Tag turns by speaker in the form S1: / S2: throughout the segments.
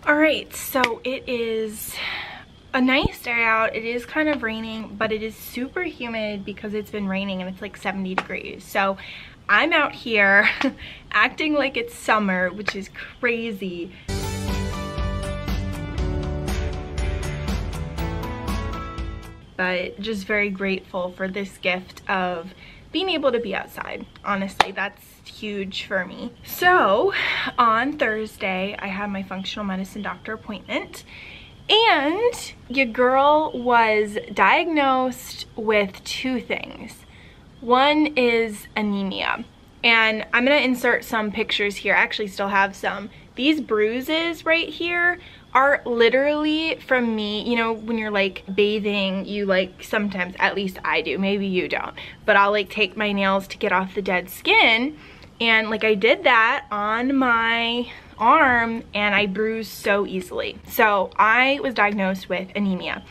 S1: All right, so it is a nice day out. It is kind of raining, but it is super humid because it's been raining and it's like 70 degrees. So I'm out here acting like it's summer, which is crazy. But just very grateful for this gift of being able to be outside. Honestly, that's huge for me. So on Thursday, I had my functional medicine doctor appointment, and your girl was diagnosed with two things. One is anemia, and I'm gonna insert some pictures here. I actually still have some. These bruises right here are literally from me. You know, when you're like bathing, you like sometimes, at least I do, maybe you don't, but I'll like take my nails to get off the dead skin, and like I did that on my arm and I bruised so easily. So I was diagnosed with anemia.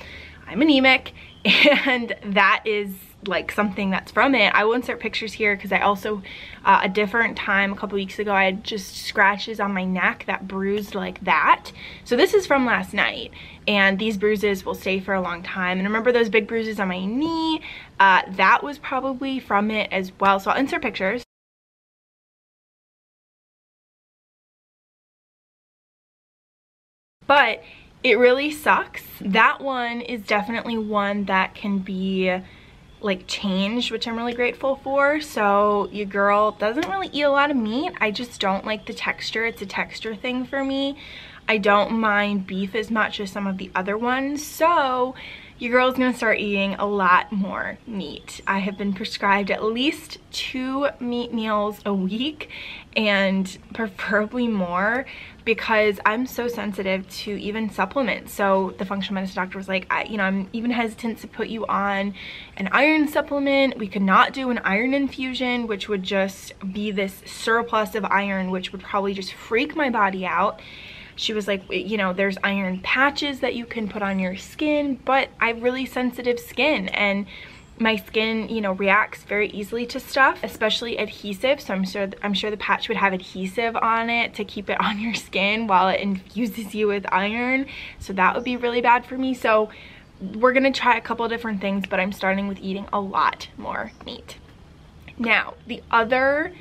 S1: I'm anemic, and that is like something that's from it. I will insert pictures here because I also a different time a couple weeks ago I had just scratches on my neck that bruised like that. So this is from last night, and these bruises will stay for a long time. And remember those big bruises on my knee? That was probably from it as well. So I'll insert pictures. But it really sucks. That one is definitely one that can be like changed, which I'm really grateful for. So your girl doesn't really eat a lot of meat. I just don't like the texture. It's a texture thing for me. I don't mind beef as much as some of the other ones. So your girl's gonna start eating a lot more meat. I have been prescribed at least 2 meat meals a week, and preferably more, because I'm so sensitive to even supplements. So the functional medicine doctor was like, I'm even hesitant to put you on an iron supplement. We could not do an iron infusion, which would just be this surplus of iron, which would probably just freak my body out. She was like, there's iron patches that you can put on your skin, but I have really sensitive skin, and my skin, reacts very easily to stuff, especially adhesive. So I'm sure the patch would have adhesive on it to keep it on your skin while it infuses you with iron. So that would be really bad for me. So we're gonna try a couple of different things, but I'm starting with eating a lot more meat. Now, the other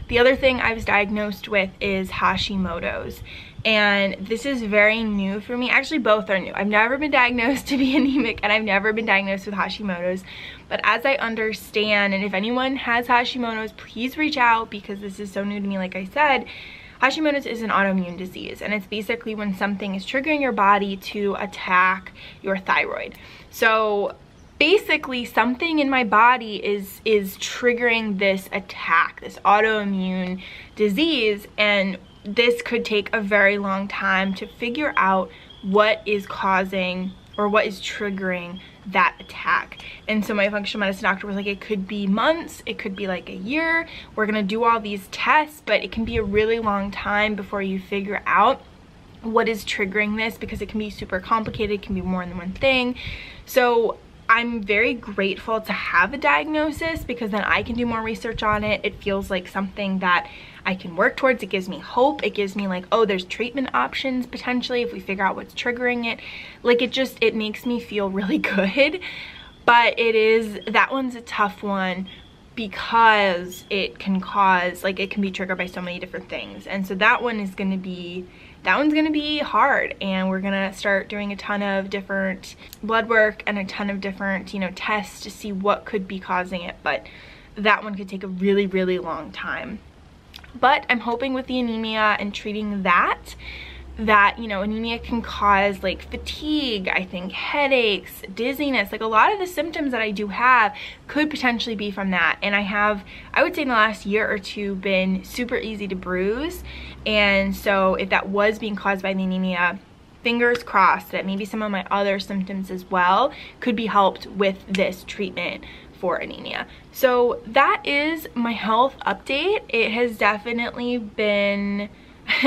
S1: thing I was diagnosed with is Hashimoto's, and this is very new for me. Actually, both are new. I've never been diagnosed to be anemic, and I've never been diagnosed with Hashimoto's, but as I understand, and if anyone has Hashimoto's, please reach out, because this is so new to me. Like I said, Hashimoto's is an autoimmune disease, and it's basically when something is triggering your body to attack your thyroid. So basically something in my body is triggering this attack, this autoimmune disease, and this could take a very long time to figure out what is causing or what is triggering that attack. And so my functional medicine doctor was like, it could be months, it could be like a year. We're gonna do all these tests, but it can be a really long time before you figure out what is triggering this, because it can be super complicated. It can be more than one thing. So I'm very grateful to have a diagnosis, because then I can do more research on it. It feels like something that I can work towards. It gives me hope. It gives me like, oh, there's treatment options potentially if we figure out what's triggering it. Like it makes me feel really good. But that one's a tough one, because it can cause, like, it can be triggered by so many different things. And so that one's gonna be hard, and we're gonna start doing a ton of different blood work and a ton of different, tests to see what could be causing it. But that one could take a really, really long time. But I'm hoping with the anemia and treating that, anemia can cause like fatigue, I think headaches, dizziness, like a lot of the symptoms that I do have could potentially be from that. And I would say in the last year or two, been super easy to bruise. And so if that was being caused by the anemia, fingers crossed that maybe some of my other symptoms as well could be helped with this treatment for anemia. So that is my health update. It has definitely been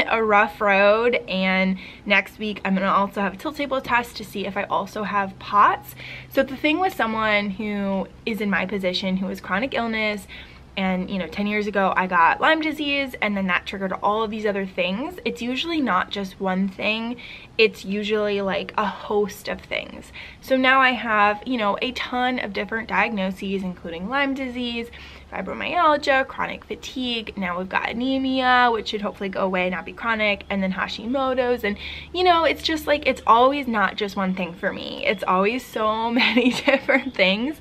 S1: a rough road, and next week I'm gonna also have a tilt table test to see if I also have POTS. So the thing with someone who is in my position, who has chronic illness, And, you know, 10 years ago I got Lyme disease, and then that triggered all of these other things. It's usually not just one thing. It's usually like a host of things. So now I have, you know, a ton of different diagnoses, including Lyme disease, fibromyalgia, chronic fatigue. Now we've got anemia, which should hopefully go away, not be chronic, and then Hashimoto's. And, you know, it's just like, it's always not just one thing for me. It's always so many different things.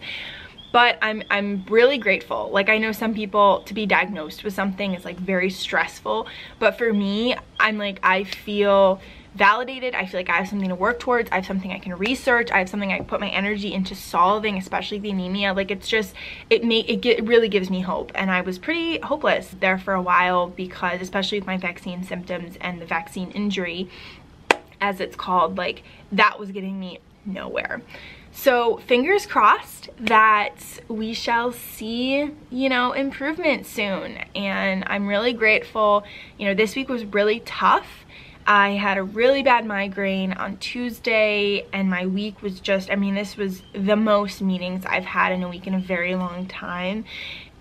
S1: But I'm really grateful. Like, I know some people, to be diagnosed with something is like very stressful, but for me, I'm like, I feel validated. I feel like I have something to work towards. I have something I can research. I have something I can put my energy into solving, especially the anemia. Like, it's just, it really gives me hope. And I was pretty hopeless there for a while, because especially with my vaccine symptoms and the vaccine injury, as it's called, like, that was getting me nowhere. So fingers crossed that we shall see, you know, improvement soon. And I'm really grateful. You know, this week was really tough. I had a really bad migraine on Tuesday, and my week was just, I mean, this was the most meetings I've had in a week in a very long time.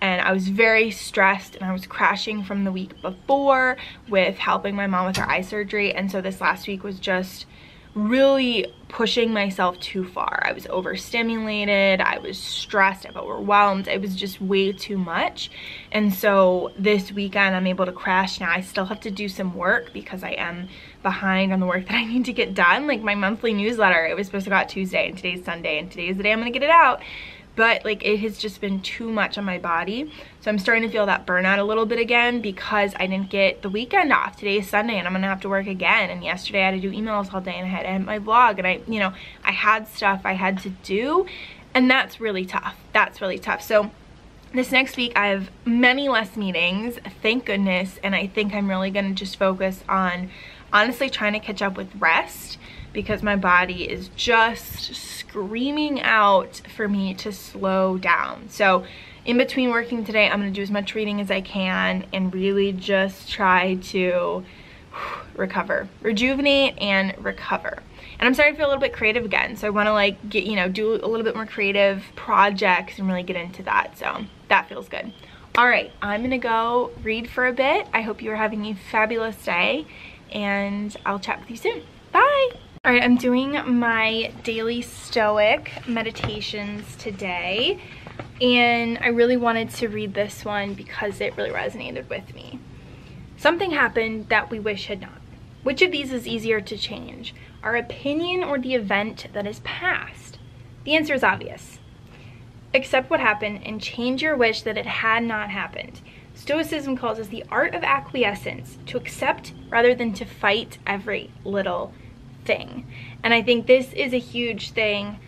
S1: And I was very stressed, and I was crashing from the week before with helping my mom with her eye surgery. And so this last week was just really pushing myself too far. I was overstimulated, I was stressed, I felt overwhelmed. It was just way too much. And so this weekend I'm able to crash. Now I still have to do some work because I am behind on the work that I need to get done. Like my monthly newsletter, it was supposed to go out Tuesday, and today's Sunday, and today's the day I'm gonna get it out. But like, it has just been too much on my body. So I'm starting to feel that burnout a little bit again, because I didn't get the weekend off. Today is Sunday, and I'm gonna have to work again. And yesterday I had to do emails all day, and I had to edit my vlog, and I had stuff I had to do, and that's really tough. That's really tough. So this next week I have many less meetings, thank goodness, and I think I'm really gonna just focus on honestly trying to catch up with rest, because my body is just screaming out for me to slow down. So in between working today, I'm gonna do as much reading as I can and really just try to recover, rejuvenate and recover. And I'm starting to feel a little bit creative again. So I wanna like get, you know, do a little bit more creative projects and really get into that. So that feels good. All right, I'm gonna go read for a bit. I hope you're having a fabulous day, and I'll chat with you soon. Bye. All right, I'm doing my Daily Stoic meditations today, and I really wanted to read this one because it really resonated with me. Something happened that we wish had not. Which of these is easier to change, our opinion or the event that is past? The answer is obvious. Accept what happened and change your wish that it had not happened. Stoicism calls this the art of acquiescence, to accept rather than to fight every little thing. And I think this is a huge thing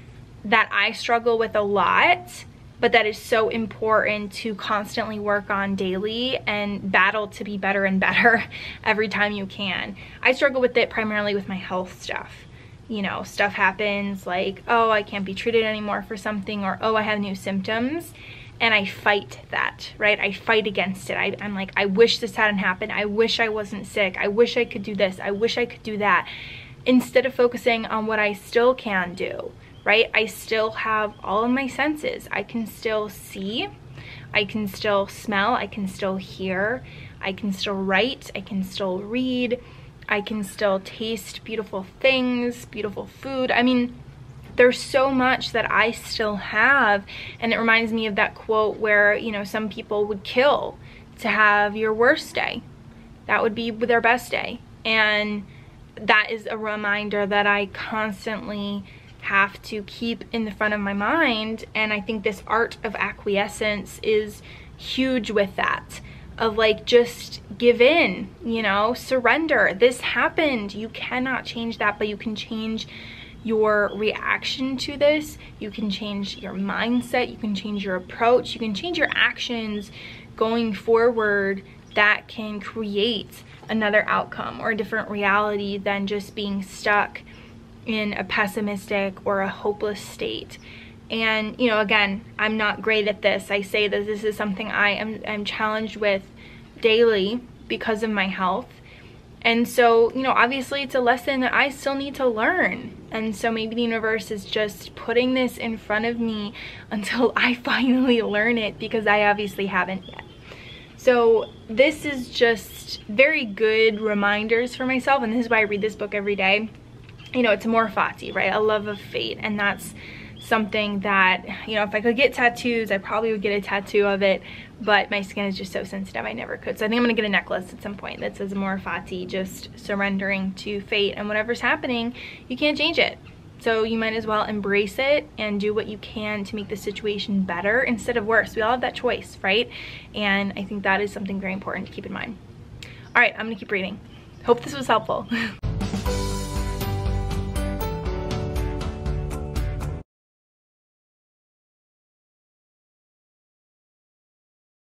S1: that I struggle with a lot, but that is so important to constantly work on daily and battle to be better and better every time you can. I struggle with it primarily with my health stuff. You know, stuff happens like, oh, I can't be treated anymore for something, or oh, I have new symptoms. And I fight that, right? I fight against it. I'm like, I wish this hadn't happened. I wish I wasn't sick. I wish I could do this. I wish I could do that. Instead of focusing on what I still can do, right? I still have all of my senses. I can still see. I can still smell. I can still hear. I can still write. I can still read. I can still taste beautiful things, beautiful food. I mean, there's so much that I still have. And it reminds me of that quote where, you know, some people would kill to have your worst day. That would be their best day. And that is a reminder that I constantly have to keep in the front of my mind. And I think this art of acquiescence is huge with that, of like, just give in, you know, surrender. This happened. You cannot change that, but you can change your reaction to this. You can change your mindset. You can change your approach. You can change your actions going forward that can create another outcome or a different reality than just being stuck in a pessimistic or a hopeless state. And, you know, again, I'm not great at this. I say that this is something I'm challenged with daily because of my health. And so, you know, obviously it's a lesson that I still need to learn. And so maybe the universe is just putting this in front of me until I finally learn it, because I obviously haven't yet. So this is just very good reminders for myself, and this is why I read this book every day. You know, it's amor fati, right? A love of fate. And that's something that, you know, if I could get tattoos, I probably would get a tattoo of it, but my skin is just so sensitive, I never could. So I think I'm gonna get a necklace at some point that says amor fati, just surrendering to fate, and whatever's happening, you can't change it. So you might as well embrace it and do what you can to make the situation better instead of worse. We all have that choice, right? And I think that is something very important to keep in mind. All right, I'm gonna keep reading. Hope this was helpful.